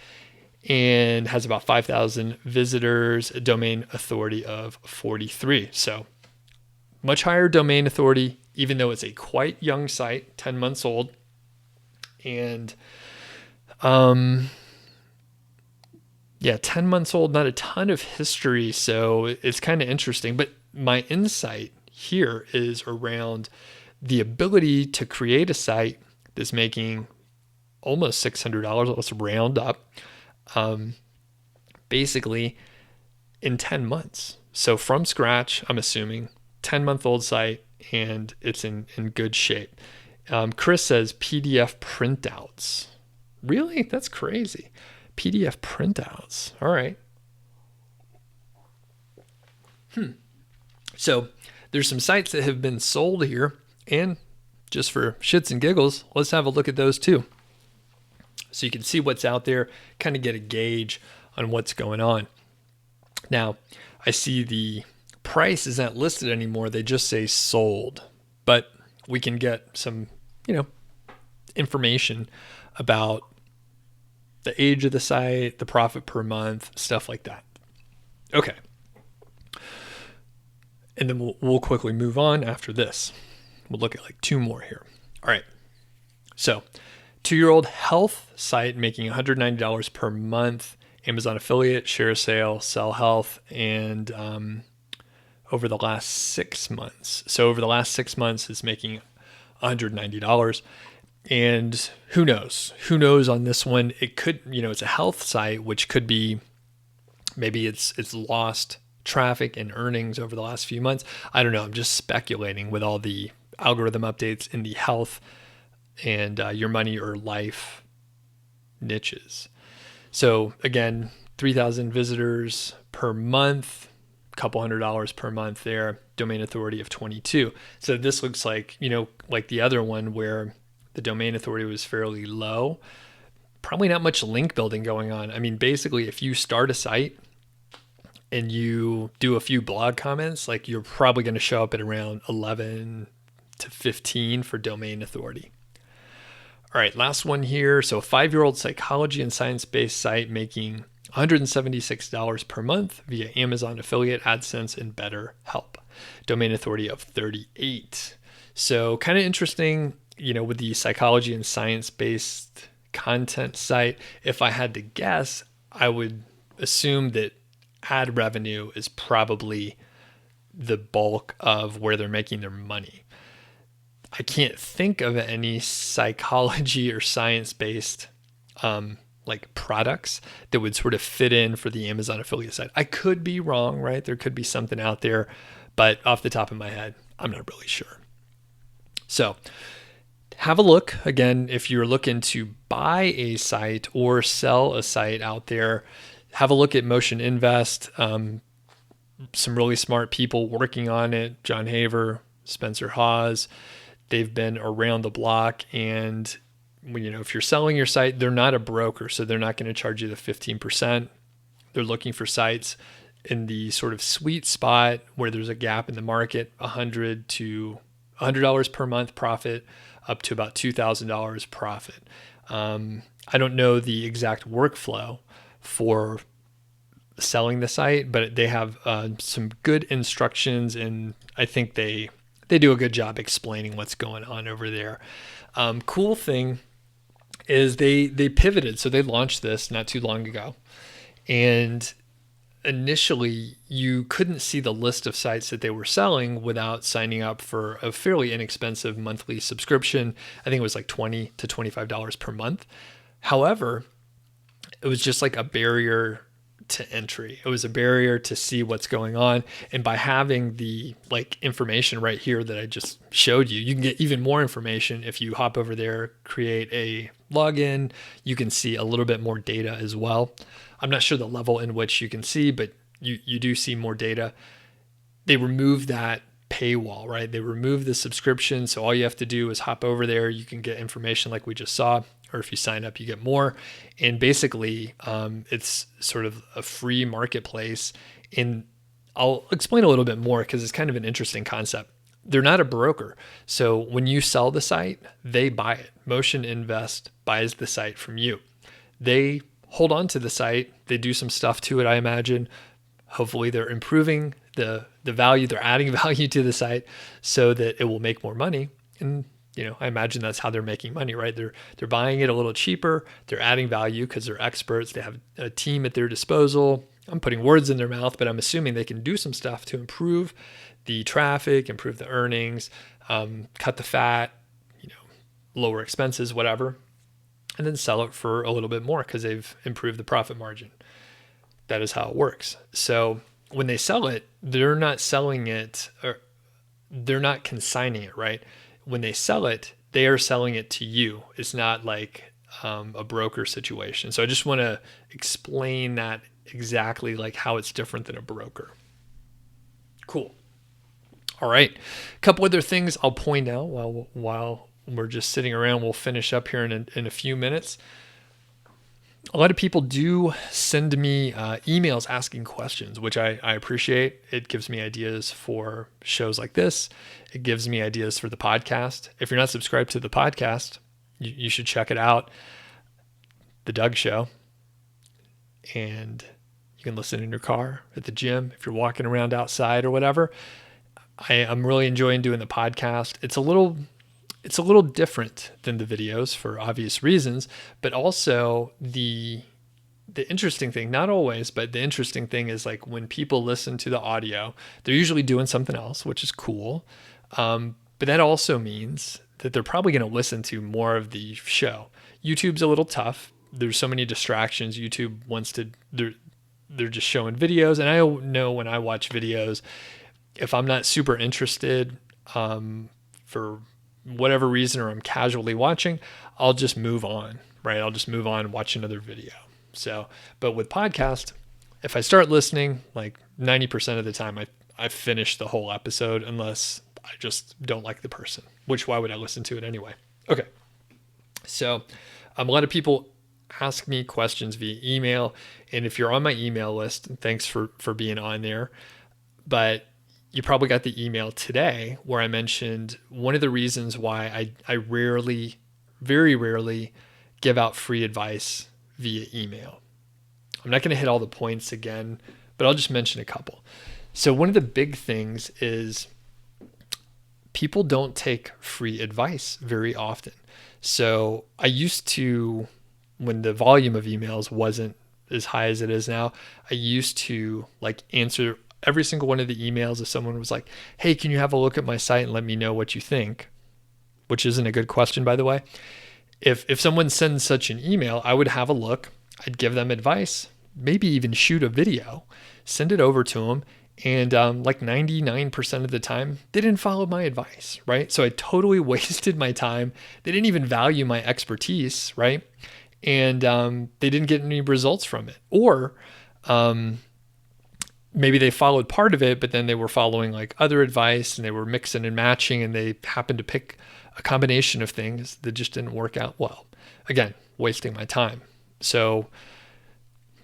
and has about 5,000 visitors, a domain authority of 43. So much higher domain authority, even though it's a quite young site, 10 months old. And 10 months old, not a ton of history, so it's kind of interesting. But my insight here is around the ability to create a site that's making almost $600, let's round up, basically in 10 months. So from scratch, I'm assuming, 10-month-old site, and it's in good shape. Chris says PDF printouts. Really? That's crazy. PDF printouts. All right. So there's some sites that have been sold here, and just for shits and giggles, let's have a look at those too. So you can see what's out there, kind of get a gauge on what's going on. Now, I see the price isn't listed anymore. They just say sold, but we can get some, information about the age of the site, the profit per month, stuff like that. Okay. And then we'll quickly move on after this. We'll look at like 2 more here. All right. So 2-year-old health site making $190 per month, Amazon affiliate, share sale, sell health, and over the last 6 months. So over the last 6 months, it's making $190. And who knows? Who knows on this one? It could, it's a health site, which could be maybe it's lost traffic and earnings over the last few months. I don't know. I'm just speculating with all the algorithm updates in the health and your money or life niches. So again, 3,000 visitors per month, couple $100 per month there, domain authority of 22. So this looks like, like the other one where the domain authority was fairly low. Probably not much link building going on. I mean, basically, if you start a site and you do a few blog comments, like you're probably going to show up at around 11 to 15 for domain authority. All right, last one here. So a 5-year-old psychology and science-based site making $176 per month via Amazon affiliate, AdSense, and BetterHelp. Domain authority of 38. So kind of interesting, with the psychology and science-based content site. If I had to guess, I would assume that ad revenue is probably the bulk of where they're making their money. I can't think of any psychology or science-based like products that would sort of fit in for the Amazon affiliate site. I could be wrong, right? There could be something out there, but off the top of my head, I'm not really sure. So have a look. Again, if you're looking to buy a site or sell a site out there, have a look at Motion Invest. Some really smart people working on it. John Haver, Spencer Hawes. They've been around the block, and if you're selling your site, they're not a broker, so they're not going to charge you the 15%. They're looking for sites in the sort of sweet spot where there's a gap in the market, $100 per month profit, up to about $2,000 profit. I don't know the exact workflow for selling the site, but they have some good instructions, and I think they do a good job explaining what's going on over there. Cool thing is they pivoted, so they launched this not too long ago, and initially you couldn't see the list of sites that they were selling without signing up for a fairly inexpensive monthly subscription. I think it was like $20 to $25 per month. However, it was just like a barrier to entry. It was a barrier to see what's going on. And by having the like information right here that I just showed you, you can get even more information. If you hop over there, create a login, you can see a little bit more data as well. I'm not sure the level in which you can see, but you do see more data. They removed that paywall, right? They removed the subscription. So all you have to do is hop over there. You can get information like we just saw, or if you sign up, you get more. And basically, it's sort of a free marketplace. And I'll explain a little bit more because it's kind of an interesting concept. They're not a broker. So when you sell the site, they buy it. Motion Invest buys the site from you. They hold on to the site. They do some stuff to it, I imagine. Hopefully they're improving the value. They're adding value to the site so that it will make more money. And I imagine that's how they're making money, right? They're buying it a little cheaper. They're adding value because they're experts. They have a team at their disposal. I'm putting words in their mouth, but I'm assuming they can do some stuff to improve the traffic, improve the earnings, cut the fat, lower expenses, whatever, and then sell it for a little bit more because they've improved the profit margin. That is how it works. So when they sell it, they're not selling it, or they're not consigning it, right? When they sell it, they are selling it to you. It's not like a broker situation. So I just want to explain that exactly, like how it's different than a broker. Cool. All right. A couple other things I'll point out while we're just sitting around. We'll finish up here in a few minutes. A lot of people do send me emails asking questions, which I appreciate. It gives me ideas for shows like this. It gives me ideas for the podcast. If you're not subscribed to the podcast, you should check it out, The Doug Show. And you can listen in your car, at the gym, if you're walking around outside or whatever. I'm really enjoying doing the podcast. It's a little different than the videos for obvious reasons, but also the interesting thing, not always, but the interesting thing is like when people listen to the audio, they're usually doing something else, which is cool. But that also means that they're probably going to listen to more of the show. YouTube's a little tough. There's so many distractions. YouTube wants to, they're just showing videos. And I know when I watch videos, if I'm not super interested for whatever reason, or I'm casually watching, I'll just move on, right? I'll just move on and watch another video. So, but with podcast, if I start listening, like 90% of the time, I finish the whole episode unless I just don't like the person, which why would I listen to it anyway? Okay. So a lot of people ask me questions via email. And if you're on my email list, thanks for being on there. But you probably got the email today where I mentioned one of the reasons why I rarely, very rarely give out free advice via email. I'm not going to hit all the points again, but I'll just mention a couple. So one of the big things is people don't take free advice very often. So I used to, when the volume of emails wasn't as high as it is now, I used to like answer every single one of the emails if someone was like, hey, can you have a look at my site and let me know what you think? Which isn't a good question, by the way. If someone sends such an email, I would have a look. I'd give them advice, maybe even shoot a video, send it over to them. And like 99% of the time, they didn't follow my advice, right? So I totally wasted my time. They didn't even value my expertise, right? And they didn't get any results from it. Or maybe they followed part of it, but then they were following like other advice and they were mixing and matching and they happened to pick a combination of things that just didn't work out well. Again, wasting my time. So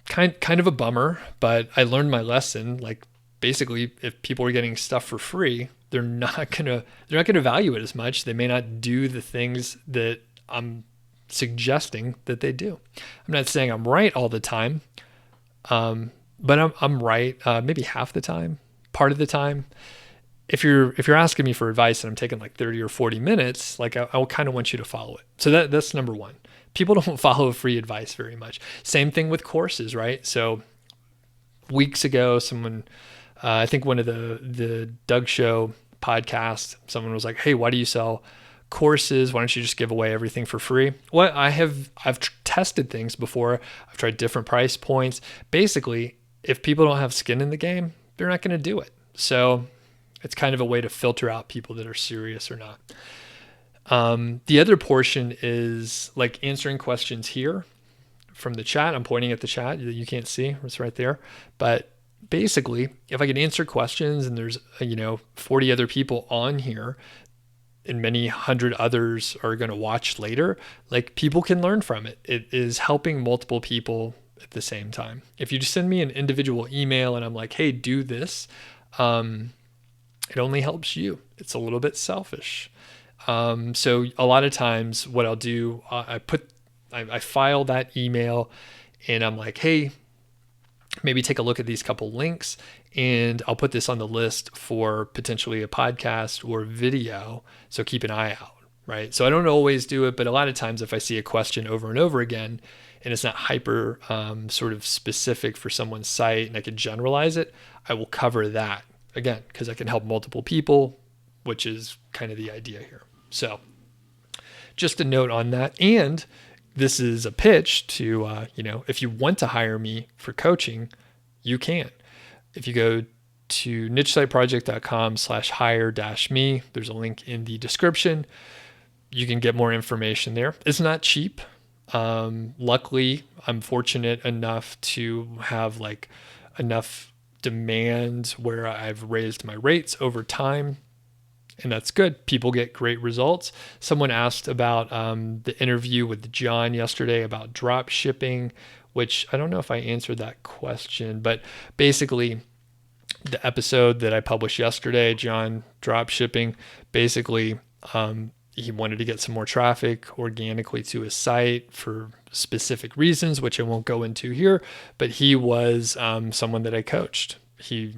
kind of a bummer, but I learned my lesson. Like basically if people are getting stuff for free, they're not going to value it as much. They may not do the things that I'm suggesting that they do. I'm not saying I'm right all the time. but I'm right. Maybe half the time, part of the time. If you're asking me for advice and I'm taking like 30 or 40 minutes, like I kind of want you to follow it. So that's number one. People don't follow free advice very much. Same thing with courses, right? So weeks ago, someone, I think one of the Doug Show podcast, someone was like, "Hey, why do you sell courses? Why don't you just give away everything for free?" Well, I've tested things before. I've tried different price points. Basically, if people don't have skin in the game, they're not going to do it. So it's kind of a way to filter out people that are serious or not. The other portion is like answering questions here from the chat. I'm pointing at the chat that you can't see. It's right there. But basically, if I can answer questions and there's 40 other people on here and many hundred others are going to watch later, like people can learn from it. It is helping multiple people at the same time. If you just send me an individual email and I'm like, "Hey, do this," it only helps you. It's a little bit selfish. So a lot of times what I'll do, I file that email and I'm like, "Hey, maybe take a look at these couple links and I'll put this on the list for potentially a podcast or video. So keep an eye out," right? So I don't always do it, but a lot of times if I see a question over and over again and it's not hyper sort of specific for someone's site and I can generalize it, I will cover that again, because I can help multiple people, which is kind of the idea here. So just a note on that. And this is a pitch to, if you want to hire me for coaching, you can. If you go to nichesiteproject.com/hire-me, there's a link in the description. You can get more information there. It's not cheap. Luckily, I'm fortunate enough to have like enough demand where I've raised my rates over time. And that's good. People get great results. Someone asked about the interview with John yesterday about drop shipping, which I don't know if I answered that question, but basically the episode that I published yesterday, John drop shipping, basically he wanted to get some more traffic organically to his site for specific reasons, which I won't go into here, but he was someone that I coached. He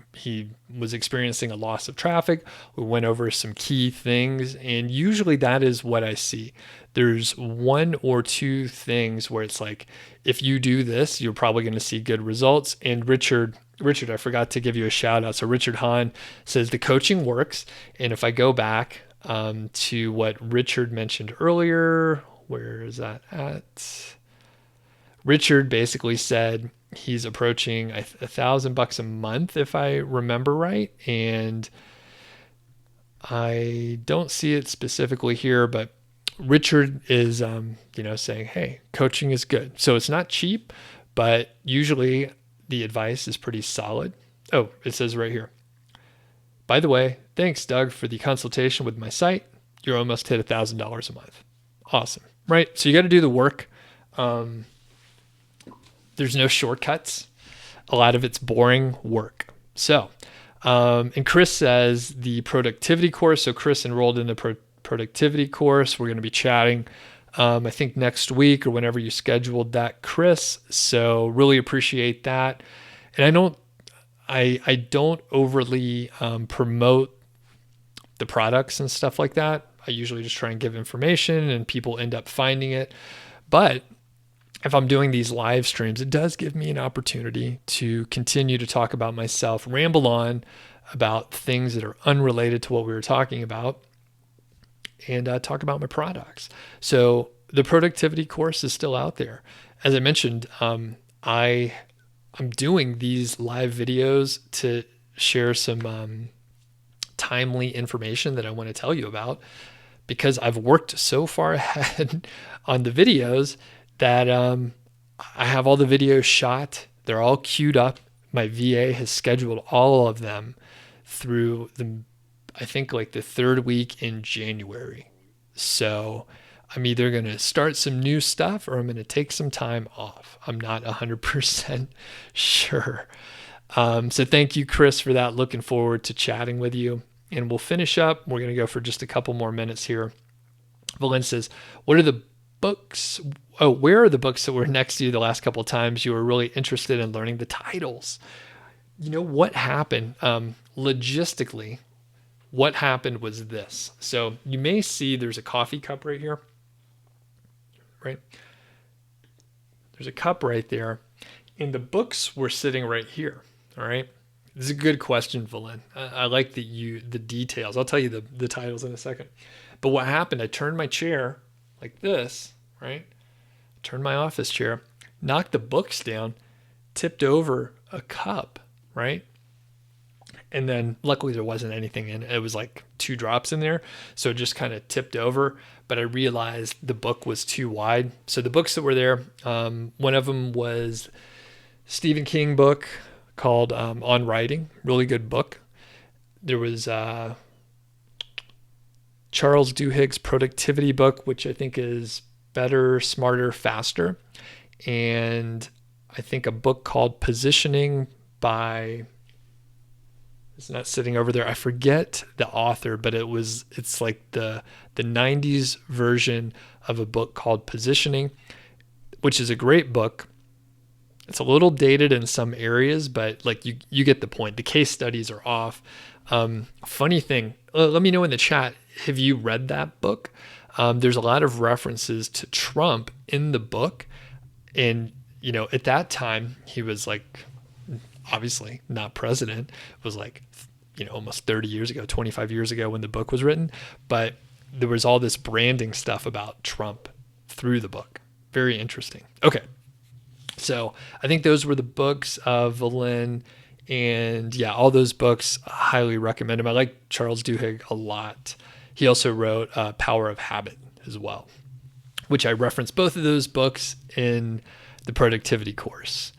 was experiencing a loss of traffic. We went over some key things, and usually that is what I see. There's one or two things where it's like, if you do this, you're probably going to see good results. And Richard, I forgot to give you a shout out. So Richard Hahn says the coaching works. And if I go back to what Richard mentioned earlier, where is that at? Richard basically said he's approaching $1,000 a month, if I remember right. And I don't see it specifically here, but Richard is, saying, "Hey, coaching is good." So it's not cheap, but usually the advice is pretty solid. Oh, it says right here, "By the way, thanks, Doug, for the consultation with my site. You're almost hit $1,000 a month." Awesome, right? So you got to do the work. There's no shortcuts. A lot of it's boring work. So, and Chris says the productivity course. So Chris enrolled in the productivity course. We're going to be chatting, I think next week or whenever you scheduled that, Chris. So really appreciate that. And I don't overly promote the products and stuff like that. I usually just try and give information and people end up finding it. But if I'm doing these live streams, it does give me an opportunity to continue to talk about myself, ramble on about things that are unrelated to what we were talking about, and talk about my products. So the productivity course is still out there. As I mentioned, I'm doing these live videos to share some timely information that I want to tell you about, because I've worked so far ahead on the videos that I have all the videos shot. They're all queued up. My VA has scheduled all of them through I think like the third week in January. So I'm either going to start some new stuff or I'm going to take some time off. I'm not 100% sure. So thank you, Chris, for that. Looking forward to chatting with you. And we'll finish up. We're going to go for just a couple more minutes here. Valen says, what are the books? Oh, where are the books that were next to you the last couple of times you were really interested in learning the titles? You know what happened? Logistically, what happened was this. So you may see there's a coffee cup right here, right? There's a cup right there, and the books were sitting right here. All right. This is a good question, Valen. I like the details. I'll tell you the titles in a second. But what happened? I turned my chair like this, right? Turned my office chair, knocked the books down, tipped over a cup, right? And then luckily there wasn't anything in it. It was like 2 drops in there. So it just kind of tipped over. But I realized the book was too wide. So the books that were there, one of them was Stephen King book called On Writing. Really good book. There was Charles Duhigg's productivity book, which I think is Better, Smarter, Faster. And I think a book called Positioning by... It's not sitting over there. I forget the author, but it's like the 90s version of a book called Positioning, which is a great book. It's a little dated in some areas, but like you get the point. The case studies are off. Funny thing, let me know in the chat, have you read that book? There's a lot of references to Trump in the book. And, you know, at that time, he was like, obviously not president. It was like, you know, almost 30 years ago, 25 years ago when the book was written. But there was all this branding stuff about Trump through the book. Very interesting. Okay. So I think those were the books of Valen. And yeah, all those books, I highly recommend them. I like Charles Duhigg a lot. He also wrote Power of Habit as well, which I reference both of those books in the productivity course.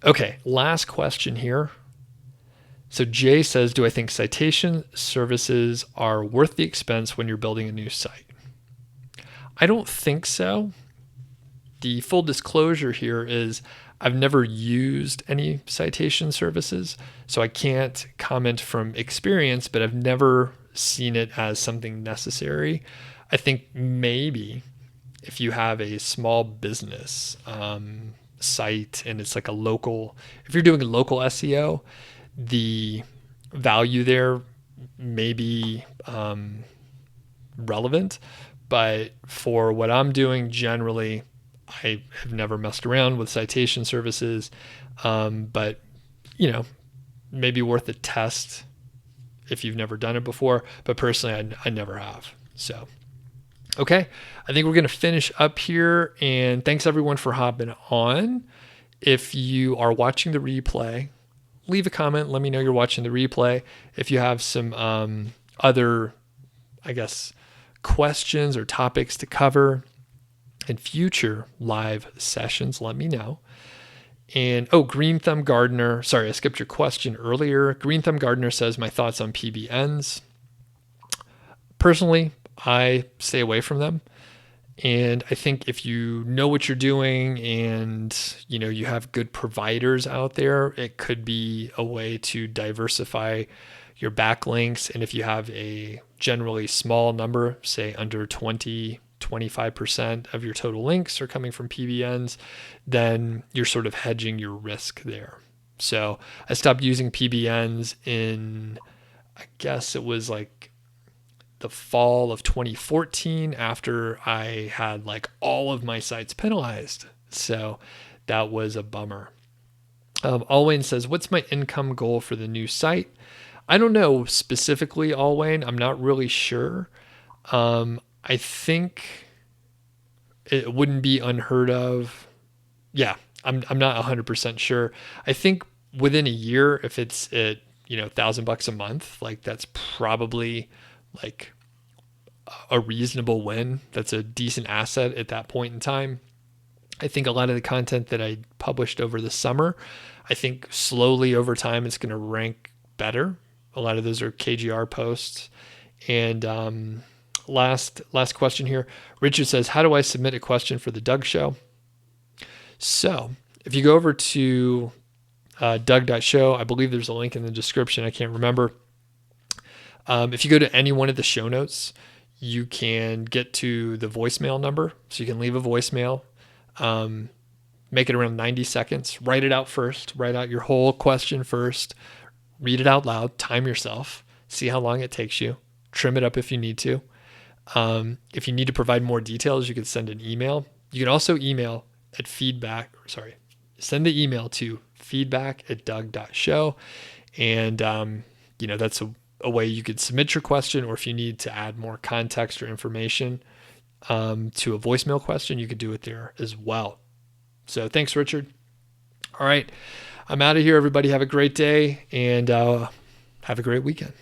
Okay, last question here. So Jay says, do I think citation services are worth the expense when you're building a new site? I don't think so. The full disclosure here is I've never used any citation services, so I can't comment from experience, but I've never seen it as something necessary. I think maybe if you have a small business site and it's like if you're doing local SEO, the value there may be relevant. But for what I'm doing generally, I have never messed around with citation services. But, you know, maybe worth a test if you've never done it before. But personally, I never have. So, okay, I think we're going to finish up here. And thanks everyone for hopping on. If you are watching the replay, leave a comment. Let me know you're watching the replay. If you have some other, I guess, questions or topics to cover in future live sessions, let me know. And Green Thumb Gardener, sorry, I skipped your question earlier. Green Thumb Gardener says, my thoughts on PBNs. Personally, I stay away from them. And I think if you know what you're doing and, you know, you have good providers out there, it could be a way to diversify your backlinks. And if you have a generally small number, say under 25% of your total links are coming from PBNs, then you're sort of hedging your risk there. So I stopped using PBNs in, I guess it was like the fall of 2014 after I had like all of my sites penalized. So that was a bummer. Alwayne says, what's my income goal for the new site? I don't know specifically, Alwayne. I'm not really sure. I think it wouldn't be unheard of. Yeah, I'm not 100% sure. I think within a year, if it's at, you know, $1,000 a month, like that's probably like a reasonable win. That's a decent asset at that point in time. I think a lot of the content that I published over the summer, I think slowly over time it's going to rank better. A lot of those are KGR posts. And last question here. Richard says, how do I submit a question for the Doug Show? So if you go over to Doug.show, I believe there's a link in the description. I can't remember. If you go to any one of the show notes, you can get to the voicemail number. So you can leave a voicemail, make it around 90 seconds, write it out first, write out your whole question first, read it out loud, time yourself, see how long it takes you, trim it up if you need to. If you need to provide more details, you can send an email. You can also email at send the email to feedback@doug.show. And, that's a way you could submit your question, or if you need to add more context or information to a voicemail question, you could do it there as well. So thanks, Richard. All right. I'm out of here, everybody. Have a great day, and have a great weekend.